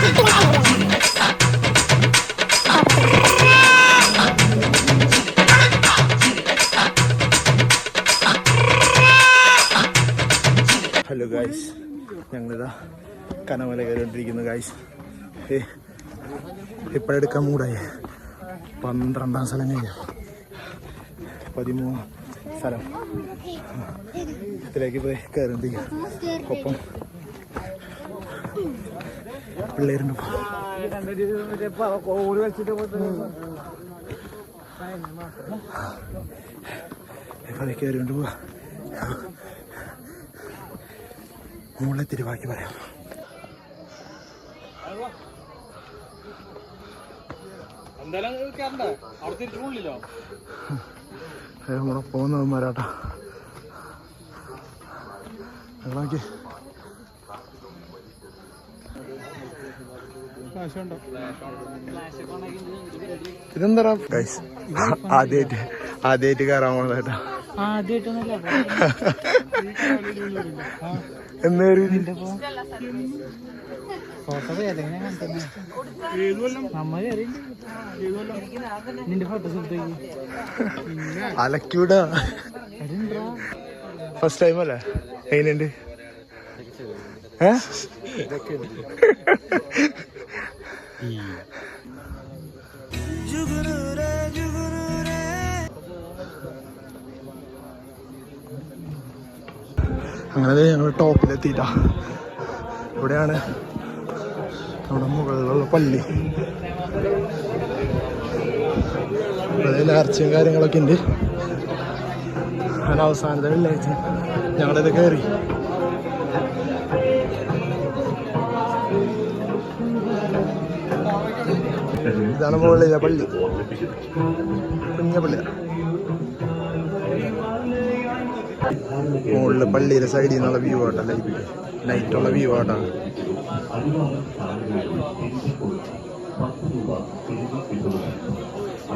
Hello guys, ഞങ്ങളിതാ കനമല കയറിക്കൊണ്ടിരിക്കുന്നു guys. ഇപ്പോഴെടുക്കാൻ മൂടായി. 12ാം സ്ഥലം കഴിഞ്ഞ 13 സ്ഥലം ഇതിലേക്ക് പോയി കയറിണ്ടിരിക്കുക. ഒപ്പം പിള്ളേരുണ്ട്. ഇപ്പം കയറിക്കൊണ്ട് പോവാ. മുകളിൽ തിരുവാക്കി പറയാം. നമ്മളെ പോകുന്നവന്മാരാട്ടാ. വെള്ളമാക്കി ഇതെന്താ ഗൈസ്, ആദ്യമായിട്ട് കയറാൻ പോകുന്നതായിട്ടാ. അലക്കൂടാ. ഫസ്റ്റ് ടൈം അല്ലേ? എങ്ങനെയുണ്ട്? അങ്ങനെ ഞങ്ങൾ ടോപ്പിലെത്തിയിട്ടാ. ഇവിടെയാണ് നമ്മുടെ മുകളിലുള്ള പള്ളി. ഇവിടെ നേർച്ചയും കാര്യങ്ങളൊക്കെ ഉണ്ട്. അങ്ങനെ അവസാനത്തെ വെള്ളിയാഴ്ച ഞങ്ങളിത് കയറി. ഇതാണ് മുകളിലെ പള്ളി, കുഞ്ഞ പള്ളിയാണ്. മുകളിലെ പള്ളിയിലെ സൈഡിൽ നിന്നുള്ള വ്യൂ ആട്ടാ, നൈറ്റുള്ള വ്യൂ ആട്ടാണ്.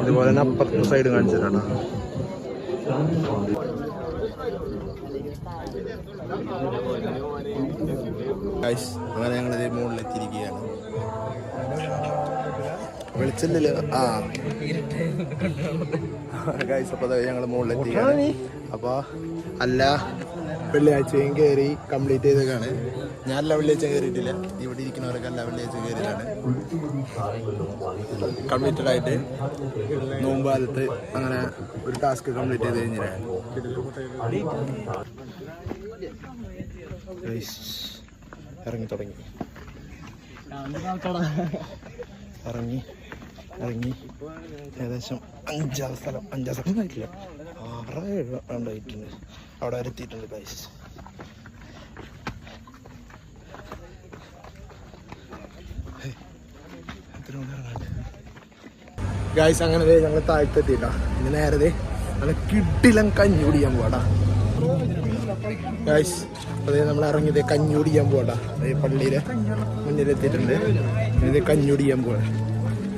അതുപോലെ തന്നെ അപ്പുറത്തെ സൈഡ് കാണിച്ചിട്ടാണ്. അങ്ങനെ ഞങ്ങളിത് മുകളിലെത്തിയിരിക്കുകയാണ്. വെളിച്ചല്ലോ. ഗൈസ്, അപ്പോൾ ഞങ്ങൾ മുകളിലെത്തിക്കുകയാണ്. അപ്പോൾ അല്ല വെള്ളിയാഴ്ചയും കയറി കംപ്ലീറ്റ് ചെയ്തേക്കാണ്. ഞാൻ എല്ലാ വെള്ളിയാഴ്ച കയറിയിട്ടില്ല. ഇവിടെ ഇരിക്കുന്നവരൊക്കെ എല്ലാ വെള്ളിയാഴ്ച കയറിയിട്ടാണ് കംപ്ലീറ്റഡ് ആയിട്ട്. നോമ്പ് കാലത്ത് അങ്ങനെ ഒരു ടാസ്ക് കംപ്ലീറ്റ് ചെയ്ത് കഴിഞ്ഞാൽ ഇറങ്ങി തുടങ്ങി. ഇറങ്ങി ഏകദേശം 5 സ്ഥലം ആയിട്ടില്ല, 6-7 ആയിട്ടുണ്ട്. അവിടെ വരെ എത്തിയിട്ടുണ്ട് ഗൈസ്. ഗൈസ്, അങ്ങനെ ഞങ്ങൾ താഴ്ത്തെത്തിയിട്ടാ. ഇനി നേരത്തെ നല്ല കിടിലം കഞ്ഞി കുടിക്കാൻ പോവാടാ ഗൈസ്. അതേ നമ്മൾ ഇറങ്ങിയത് കഞ്ഞി കുടിക്കാൻ പോവാടാ. അതേ പള്ളിയിലെ മുന്നിലെത്തിയിട്ടുണ്ട്. ഇത് കഞ്ഞി കുടിക്കാൻ പോവാ.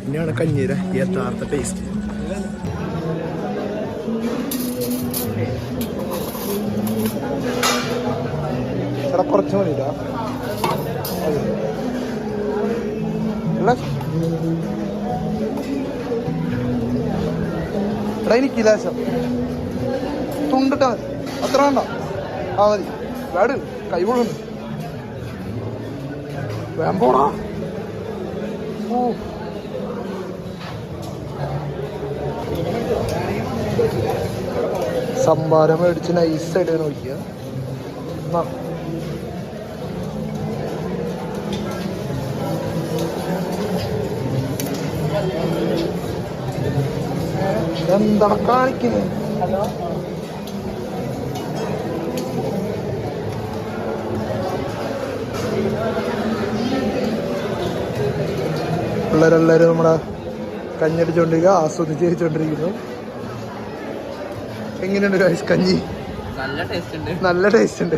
ഇനിയാണ് കഞ്ഞിയുടെ യഥാർത്ഥ ടേസ്റ്റ്. ഇവിടെ കുറച്ച് മതിയില്ല. ഇവിടെ എനിക്ക് ലേശം തുണ്ടിട്ടാ മതി. അത്ര വേണ്ട, മതി. വേട് കൈ പൊള്ളുന്നു. വേമ്പോടാ. സംഭാരം മേടിച്ച് നൈസായിട്ട് നോക്കിയ എന്താ കാണിക്കുന്നത്? പിള്ളേരെല്ലാവരും നമ്മുടെ കഞ്ഞടിച്ചോണ്ടിരിക്കുക, ആസ്വദിച്ച് കഴിച്ചോണ്ടിരിക്കുന്നു. എങ്ങനെയുണ്ട് ഗൈസ് കഞ്ഞി? നല്ല ടേസ്റ്റ് ഉണ്ട്.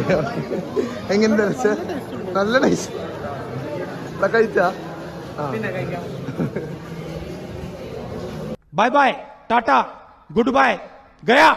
എങ്ങനെയുണ്ട്? നല്ല ടേസ്റ്റ്. ഇവിടെ കഴിച്ചാ? Bye bye, tata, goodbye, गया.